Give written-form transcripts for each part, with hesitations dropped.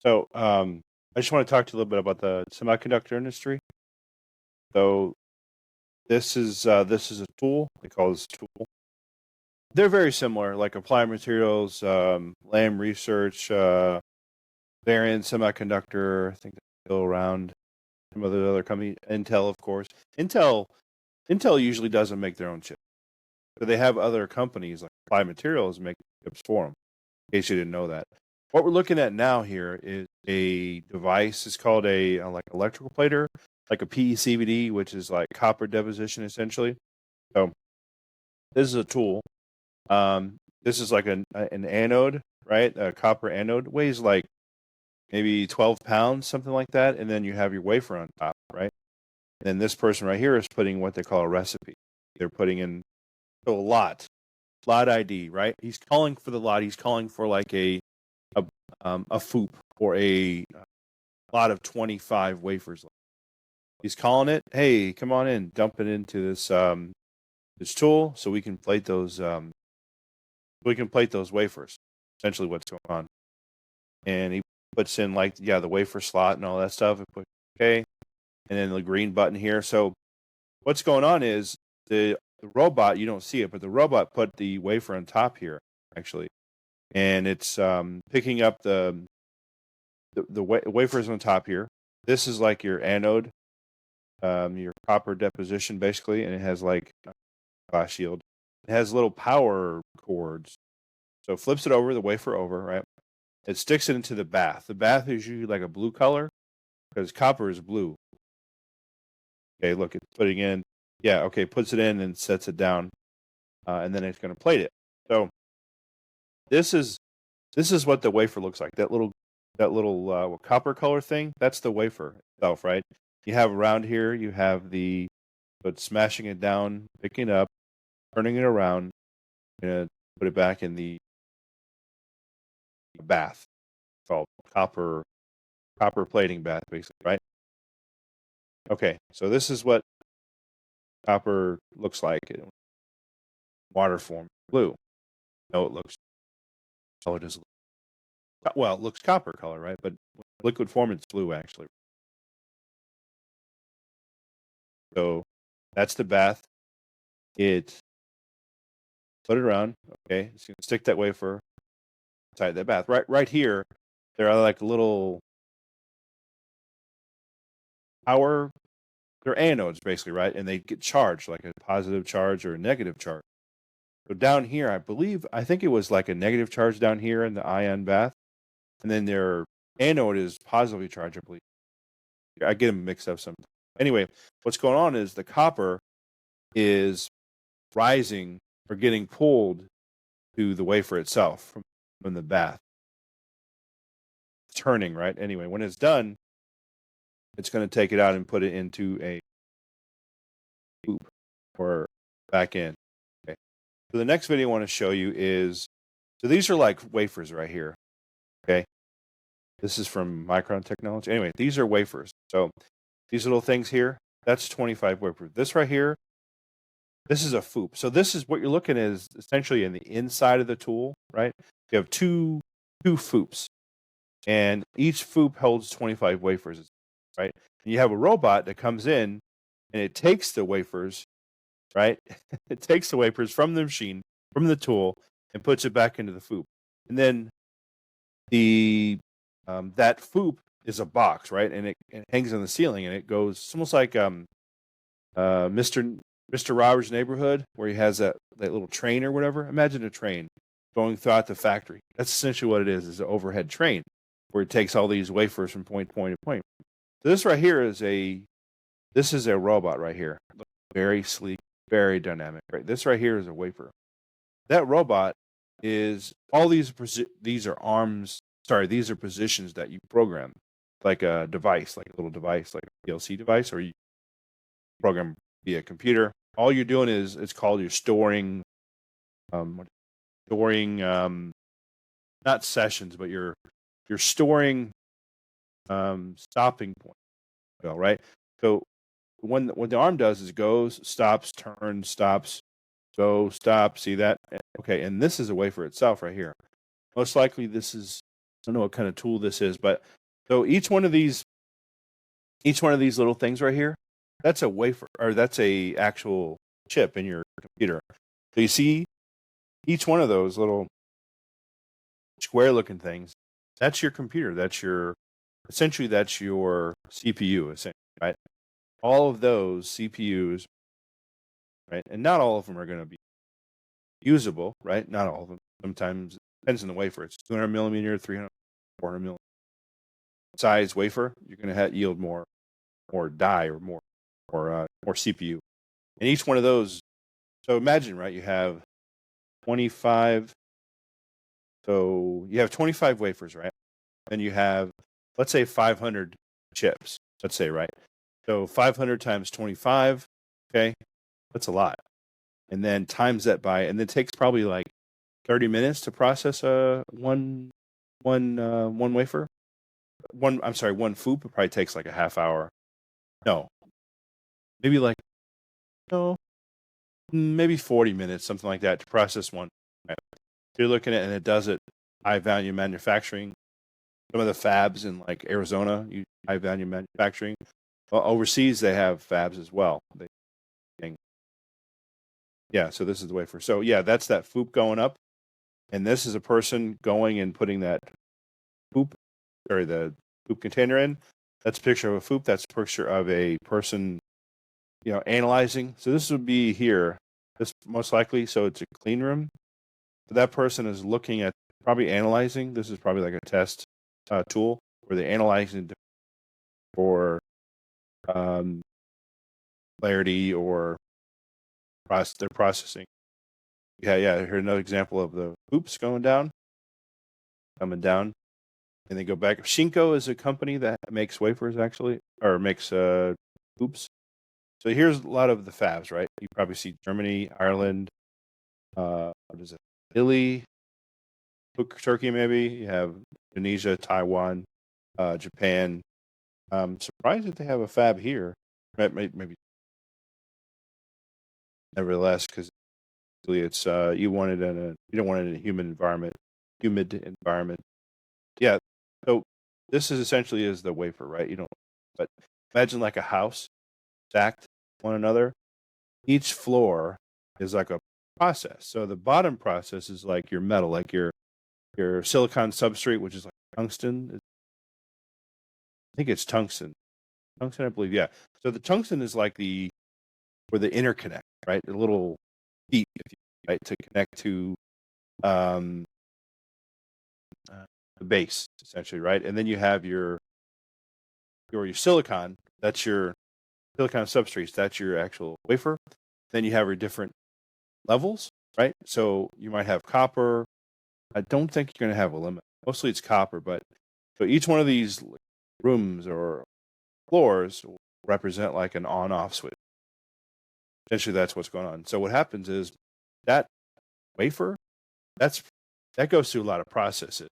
So, I just want to talk to you a little bit about the semiconductor industry. So, this is a tool. They call this tool. They're very similar, like Applied Materials, Lam Research, Varian Semiconductor. I think they're still around. Some of the other companies, Intel, of course. Intel, Intel usually doesn't make their own chips, but they have other companies like Applied Materials make chips for them. In case you didn't know that. What we're looking at now here is a device. It's called a like electrical plater, like a PECVD, which is like copper deposition essentially. So this is a tool. This is like an anode, right? A copper anode weighs like maybe 12 pounds, something like that. And then you have your wafer on top, right? And then this person right here is putting what they call a recipe. They're putting in a lot ID, right? He's calling for the lot. He's calling for like a FOOP or a lot of 25 wafers. He's calling it, hey, come on in, dump it into this tool so we can plate those wafers. Essentially what's going on. And he puts in like the wafer slot and all that stuff and put okay. And then the green button here. So what's going on is the robot, you don't see it, but the robot put the wafer on top here, actually. And it's picking up the wafers on top here. This is like your anode, your copper deposition, basically, and it has like a glass shield. It has little power cords. So it flips it over, the wafer over, right? It sticks it into the bath. The bath is usually like a blue color because copper is blue. Okay, look, it's putting in. Yeah, okay, puts it in and sets it down, and then it's going to plate it. So this is what the wafer looks like. That little copper color thing. That's the wafer itself, right? You have around here. You have but smashing it down, picking it up, turning it around, and put it back in the bath. It's called copper plating bath, basically, right? Okay, so this is what copper looks like in water form, blue. No, it looks. Oh, it is. Well, it looks copper color, right? But liquid form, it's blue actually. So that's the bath. It put it around. Okay, it's gonna stick that wafer inside that bath. Right here, there are like little power. They're anodes basically, right? And they get charged like a positive charge or a negative charge. So down here, I think it was like a negative charge down here in the ion bath, and then their anode is positively charged, I believe. I get them mixed up sometimes. Anyway, what's going on is the copper is rising or getting pulled to the wafer itself from the bath. It's turning, right? Anyway, when it's done, it's going to take it out and put it into a loop or back in. Okay. So the next video I want to show you is, so these are like wafers right here. Okay. This is from Micron Technology. Anyway, these are wafers. So these little things here, that's 25 wafers. This right here, this is a FOOP. So this is what you're looking at is essentially in the inside of the tool, right? You have two FOOPs, and each FOOP holds 25 wafers, right? And you have a robot that comes in and it takes the wafers, right? It takes the wafers from the machine, from the tool, and puts it back into the FOOP. And then that FOOP is a box, right? And it hangs on the ceiling, and it goes. It's almost like Mr. Roberts' Neighborhood, where he has that little train or whatever. Imagine a train going throughout the factory. That's essentially what it is an overhead train where it takes all these wafers from point to point to point. So this right here is a robot right here. Very sleek, very dynamic. Right, this right here is a wafer. That robot is all these are arms. Sorry, these are positions that you program, like a device, like a little device, like a PLC device, or you program via computer. All you're doing is it's called you're storing not sessions, but you're storing stopping point. Well, right. So what the arm does is goes, stops, turns, stops, go, stop. See that? Okay, and this is a wafer itself right here. Most likely, this is don't know what kind of tool this is, but so each one of these little things right here, that's a wafer, or that's a actual chip in your computer. So you see each one of those little square looking things, that's your computer. Essentially that's your CPU, essentially, right? All of those CPUs, right? And not all of them are going to be usable, right? Not all of them. Sometimes it depends on the wafer. It's 200 millimeter, 300, 400 millimeter size wafer. You're going to yield more die or more CPU. And each one of those. So imagine, right? You have 25. So you have 25 wafers, right? And you have, let's say, 500 chips. Let's say, right? So 500 times 25. Okay, that's a lot. And then times that by, and it takes probably like 30 minutes to process one wafer. One FOUP. It probably takes like a half hour. No, maybe like no, maybe 40 minutes, something like that, to process one. Right? You're looking at, and it does it high value manufacturing. Some of the fabs in like Arizona use high value manufacturing. Well, overseas they have fabs as well. So this is the wafer. So yeah, that's that FOUP going up, and this is a person going and putting that FOUP, or the FOUP container in. That's a picture of a FOUP. That's a picture of a person, analyzing. So this would be here. This most likely. So it's a clean room. So that person is looking at, probably analyzing. This is probably like a test tool where they're analyzing for clarity, or they're processing. Yeah. Here's another example of the FOUPs coming down, and they go back. Shinko is a company that makes wafers, actually, or makes FOUPs. So here's a lot of the fabs, right? You probably see Germany, Ireland, what is it? Italy, Turkey, maybe. You have Indonesia, Taiwan, Japan. Surprised that they have a fab here. Maybe. Nevertheless, because it's you don't want it in a humid environment. Yeah. So this is essentially is the wafer, right? But imagine like a house stacked one another. Each floor is like a process. So the bottom process is like your metal, like your silicon substrate, which is like tungsten. I think it's tungsten. Tungsten, I believe. Yeah. So the tungsten is like where the interconnect, right? The little feet, right, to connect to the base, essentially, right? And then you have your silicon. That's your silicon substrates. That's your actual wafer. Then you have your different levels, right? So you might have copper. I don't think you're going to have a limit. Mostly it's copper, but so each one of these rooms or floors represent like an on-off switch. Essentially, that's what's going on. So what happens is that wafer, that goes through a lot of processes,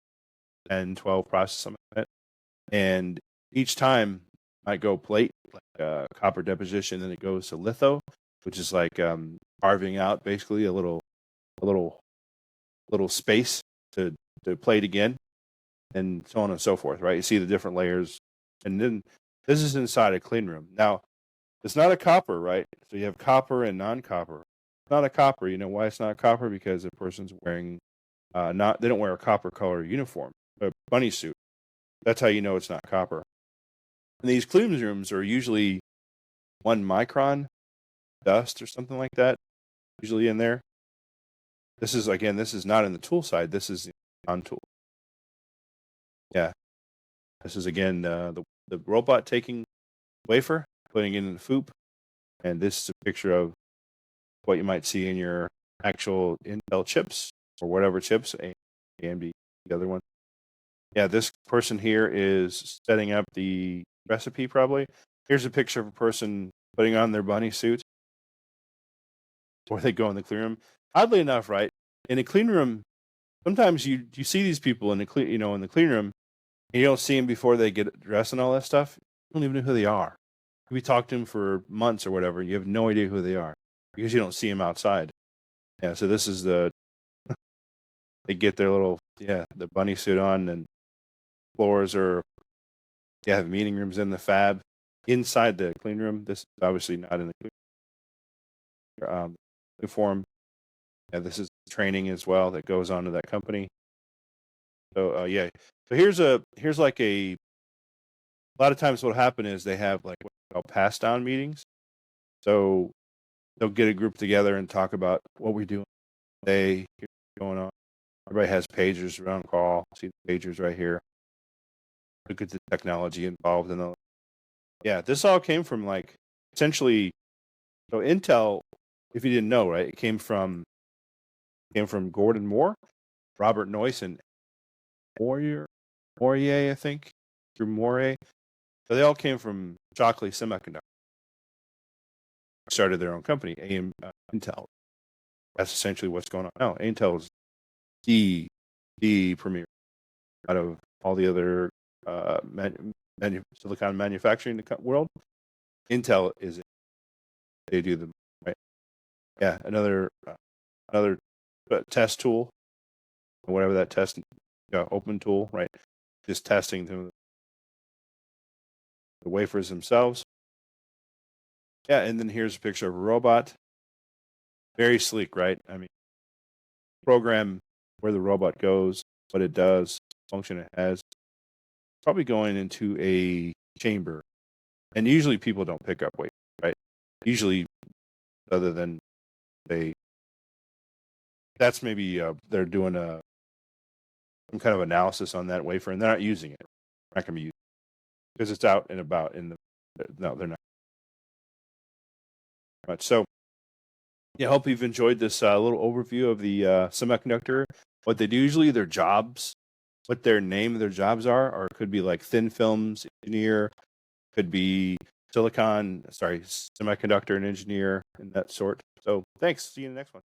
10, 12 processes, something like that. And each time might go plate, like copper deposition, then it goes to litho, which is like carving out basically a little space to plate again, and so on and so forth, right? You see the different layers. And then this is inside a clean room. Now, it's not a copper, right? So you have copper and non-copper. It's not a copper. You know why it's not copper? Because the person's wearing they don't wear a copper color uniform, a bunny suit. That's how you know it's not copper. And these clean rooms are usually 1 micron dust or something like that, usually in there. This is not in the tool side. This is on tool. Yeah. This is again the robot taking wafer, putting it in the FOUP, and this is a picture of what you might see in your actual Intel chips or whatever chips, AMD, the other one. Yeah, this person here is setting up the recipe probably. Here's a picture of a person putting on their bunny suit, or they go in the clean room. Oddly enough, right, in a clean room, sometimes you see these people in the clean room, and you don't see them before they get dressed and all that stuff. You don't even know who they are. We talked to them for months or whatever. You have no idea who they are because you don't see them outside. Yeah, so this is they get their little the bunny suit on, and floors are, you have meeting rooms in the fab. Inside the clean room, this is obviously not in the clean uniform. Yeah, this is training as well that goes on to that company. So yeah, so here's like a lot of times what'll happen is they have like what they call pass down meetings. So they'll get a group together and talk about what we're doing today, here's what's going on. Everybody has pagers around call. See the pagers right here. Look at the technology involved in the. Yeah, this all came from like essentially. So Intel, if you didn't know, right, it came from Gordon Moore, Robert Noyce, and Mourier, I think, through Mourier. So they all came from Shockley Semiconductor. Started their own company, Intel. That's essentially what's going on now. Intel is the premier out of all the other silicon manufacturing world. Intel is it. They do the right. Yeah, another test tool, whatever that test, open tool, right? Just testing the wafers themselves. Yeah, and then here's a picture of a robot. Very sleek, right? I mean, program where the robot goes, what it does, function it has. Probably going into a chamber. And usually people don't pick up weight, right? Usually, other than that's maybe they're doing some kind of analysis on that wafer, and they're not using it. They're not going to be using it because it's out and about in the. No, they're not. Much. So, yeah, I hope you've enjoyed this little overview of the semiconductor. What they do usually, their jobs, what their name of their jobs are, or it could be like thin films engineer, could be semiconductor and engineer, and that sort. So, thanks. See you in the next one.